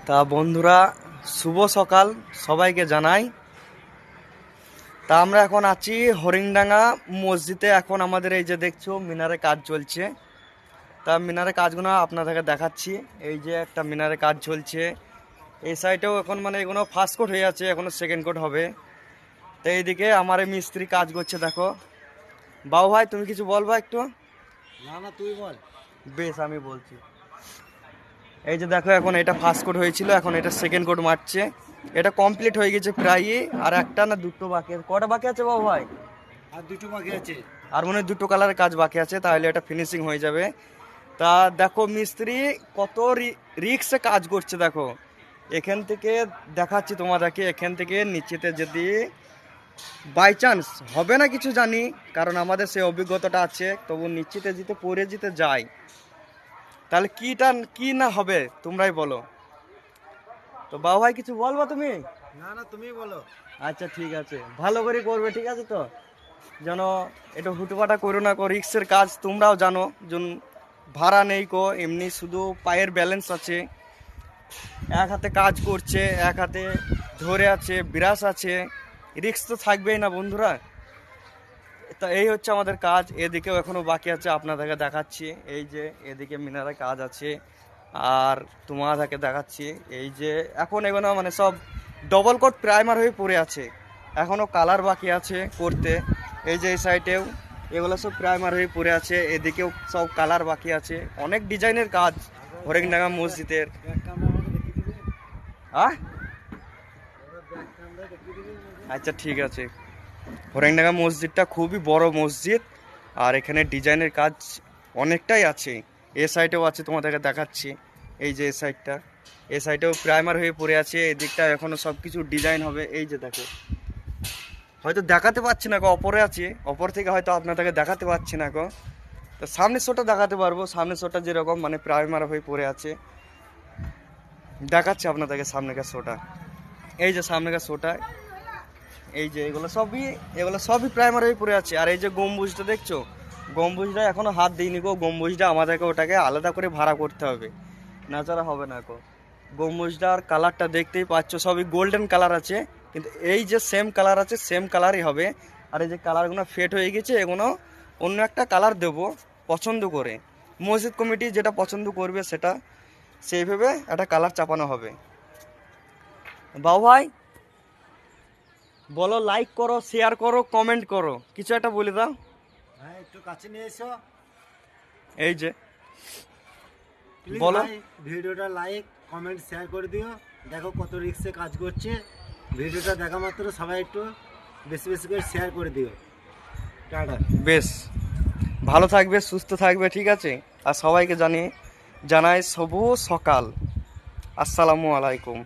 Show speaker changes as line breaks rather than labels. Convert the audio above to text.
তা বন্ধুরা, শুভ সকাল সবাইকে জানাই। তা আমরা এখন আছি হরিংডাঙ্গা মসজিদে। এখন আমাদের এই যে দেখছো মিনারে কাজ চলছে। তা মিনারে কাজগুলো আপনাদেরকে দেখাচ্ছি। এই যে একটা মিনারে কাজ চলছে, এই সাইডেও এখন মানে এগুলো ফার্স্ট কোট হয়ে আছে, এখনো সেকেন্ড কোট হবে। তো এইদিকে আমার এই মিস্ত্রি কাজ করছে, দেখো। বাবু ভাই, তুমি কিছু বলবা একটু?
না না, তুই বল।
বেশ, আমি বলছি। এই যে দেখো, এখন এটা ফার্স্ট কোট হয়েছিল, এখন এটা সেকেন্ড কোট মারছে। এটা কমপ্লিট হয়ে গেছে প্রায়। আর একটা না দুটো বাকি আছে। কটা বাকি আছে বাবু ভাই?
আর দুটো বাকি আছে।
আর মনে হয় দুটো কালারের কাজ বাকি আছে, তাহলে এটা ফিনিশিং হয়ে যাবে। তা দেখো মিস্ত্রি কত রিক্সে কাজ করছে, দেখো। এখান থেকে দেখাচ্ছি তোমাদেরকে, এখান থেকে নিচেতে যদি বাই চান্স হবে না কিছু জানি, কারণ আমাদের সেই অভিজ্ঞতাটা আছে, তবু নিচেতে যেতে পড়ে যেতে যাই, তাহলে কি না হবে তোমরাই বলো। তো বাবু ভাই, কিছু বলবো তুমি?
না না, তুমি বলো।
আচ্ছা ঠিক আছে, ভালো করে করবে, ঠিক আছে? তো যেন এটা হুটোপাটা করো না কো, রিক্সের কাজ তোমরাও জানো। যেন ভাড়া নেই কো, এমনি শুধু পায়ের ব্যালেন্স আছে, এক হাতে কাজ করছে, এক হাতে ধরে আছে, বিরাস আছে, রিক্স তো থাকবেই না বন্ধুরা। তা এই হচ্ছে আমাদের কাজ। এদিকেও এখনো বাকি আছে, আপনাদেরকে দেখাচ্ছি। এই যে এদিকে মিনারে কাজ আছে, আর তোমাদেরকে দেখাচ্ছি এই যে এখন এগুলো মানে সব ডবল কোট প্রাইমার হয়ে পড়ে আছে, এখনো কালার বাকি আছে করতে। এই যে এই সাইডেও এগুলো সব প্রাইমার হয়ে পড়ে আছে, এদিকেও সব কালার বাকি আছে, অনেক ডিজাইনের কাজ হরিংডাঙ্গা মসজিদের। আচ্ছা ঠিক আছে। হরিংডাঙ্গা মসজিদটা খুবই বড় মসজিদ, আর এখানে ডিজাইনের কাজ অনেকটাই আছে। এ সাইডেও আছে, তোমাদেরকে দেখাচ্ছি। এই যে এ সাইডেও প্রাইমার হয়ে পড়ে আছে, এদিকটা এখনো সব কিছু ডিজাইন হবে। এই যে দেখো, হয়তো দেখাতে পাচ্ছি না গো, অপরে আছে, অপর থেকে হয়তো আপনাদেরকে দেখাতে পাচ্ছি না গো। তো সামনের শোটা দেখাতে পারবো, সামনের শোটা যেরকম মানে প্রাইমার হয়ে পড়ে আছে, দেখাচ্ছি আপনাদেরকে সামনেকার শোটা। এই যে সামনেকার শোটা, এই যে এগুলো সবই প্রাইমারি পড়ে আছে। আর এই যে গম্বুজটা দেখছো, গম্বুজটা এখনো হাত দিইনি গো। গম্বুজটা আমাদেরকে ওটাকে আলাদা করে ভাড়া করতে হবে, না ছাড়া হবে না গো। গম্বুজটার কালারটা দেখতেই পাচ্ছ, সবই গোল্ডেন কালার আছে, কিন্তু এই যে সেম কালার আছে, সেম কালারই হবে। আর এই যে কালারগুলো ফেড হয়ে গেছে, এগুলো অন্য একটা কালার দেবো পছন্দ করে। মসজিদ কমিটি যেটা পছন্দ করবে সেটা সেইভাবে একটা কালার চাপানো হবে। বাবু ভাই বলো, লাইক করো, শেয়ার করো, কমেন্ট করো, কিছু একটা বলে দাও।
হ্যাঁ, একটু কাছে নিয়ে এসো।
এই যে
প্লিজ
বলো।
ভাই, ভিডিওটা লাইক কমেন্ট শেয়ার করে দিও। দেখো কত রিক্সে কাজ করছে। ভিডিওটা দেখা মাত্র সবাই একটু বেশি বেশি করে শেয়ার করে দিও। টাটা।
বেশ, ভালো থাকবে, সুস্থ থাকবে, ঠিক আছে? আর সবাইকে জানাই শুভ সকাল। আসসালামু আলাইকুম।